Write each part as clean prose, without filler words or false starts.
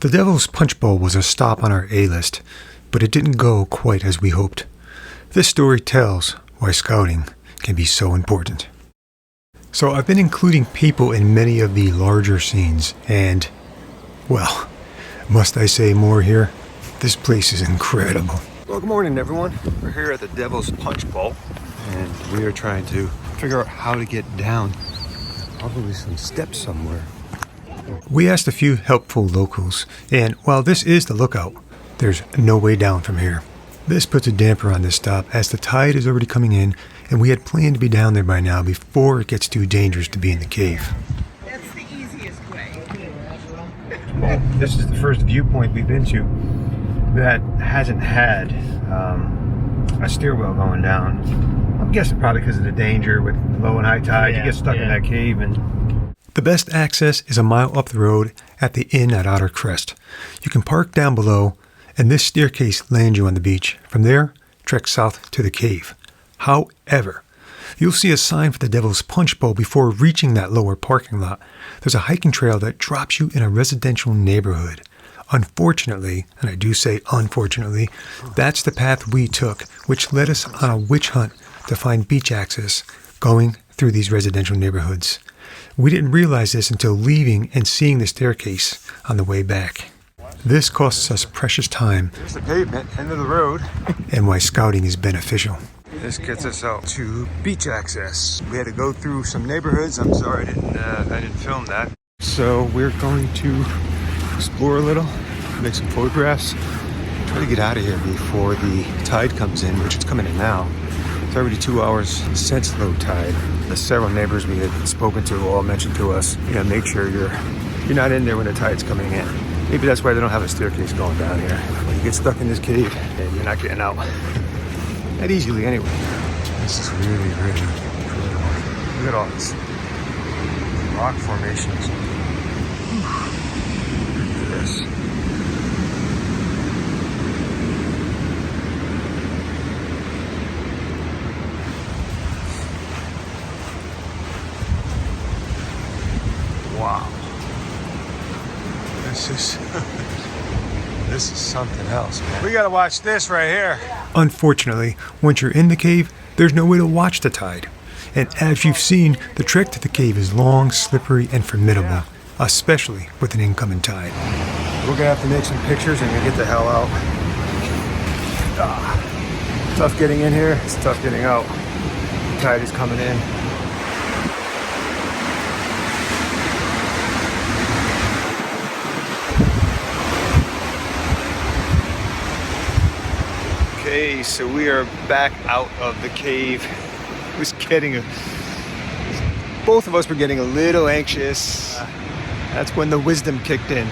The Devil's Punchbowl was a stop on our A-list, but it didn't go quite as we hoped. This story tells why scouting can be so important. So I've been including people in many of the larger scenes, and, well, must I say more here? This place is incredible. Well, good morning, everyone. We're here at the Devil's Punchbowl, and we are trying to figure out how to get down. Probably some steps somewhere. We asked a few helpful locals, and while this is the lookout, there's no way down from here. This puts a damper on this stop as the tide is already coming in, and we had planned to be down there by now before it gets too dangerous to be in the cave. That's the easiest way. Well, this is the first viewpoint we've been to that hasn't had a stairwell going down. I'm guessing probably because of the danger with low and high tide. You get stuck in that cave. And the best access is a mile up the road at the inn at Otter Crest. You can park down below, and this staircase lands you on the beach. From there, trek south to the cave. However, you'll see a sign for the Devil's Punchbowl before reaching that lower parking lot. There's a hiking trail that drops you in a residential neighborhood. Unfortunately, and I do say unfortunately, that's the path we took, which led us on a witch hunt to find beach access going through these residential neighborhoods. We didn't realize this until leaving and seeing the staircase on the way back. This costs us precious time. There's the pavement, end of the road. And why scouting is beneficial. This gets us out to beach access. We had to go through some neighborhoods. I'm sorry I didn't film that. So we're going to explore a little, make some photographs, try to get out of here before the tide comes in, which is coming in now. It's already 2 hours since low tide. The several neighbors we had spoken to all mentioned to us, make sure you're not in there when the tide's coming in. Maybe that's why they don't have a staircase going down here. When you get stuck in this cave, and you're not getting out. Not easily anyway. This is really incredible. Look at all this rock formations. Look at this. Wow. This is something else, man. We gotta watch this right here. Unfortunately, once you're in the cave, there's no way to watch the tide. And as you've seen, the trek to the cave is long, slippery, and formidable, especially with an incoming tide. We're gonna have to make some pictures and then get the hell out. Tough getting in here, it's tough getting out. The tide is coming in. Okay, so we are back out of the cave. Both of us were getting a little anxious. That's when the wisdom kicked in.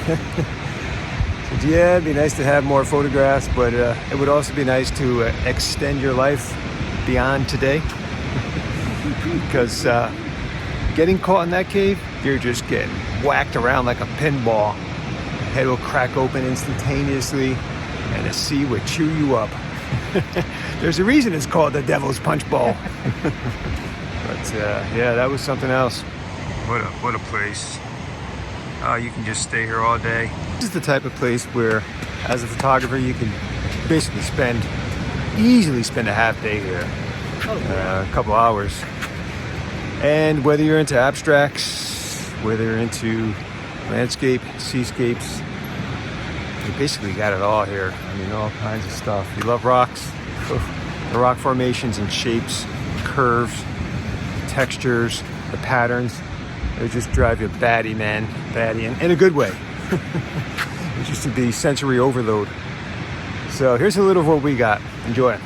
So, yeah, it'd be nice to have more photographs, but it would also be nice to extend your life beyond today. Because getting caught in that cave, you're just getting whacked around like a pinball. Head will crack open instantaneously, and the sea would chew you up. There's a reason it's called the Devil's Punchbowl. But yeah, that was something else. What a place. You can just stay here all day. This is the type of place where, as a photographer, you can basically easily spend a half day here. A couple hours. And whether you're into abstracts, whether you're into landscape, seascapes, you basically got it all here. I mean, all kinds of stuff. You love rocks? The rock formations and shapes, curves, textures, the patterns. They just drive you batty, man. Batty, in a good way. It used to be sensory overload. So here's a little of what we got. Enjoy.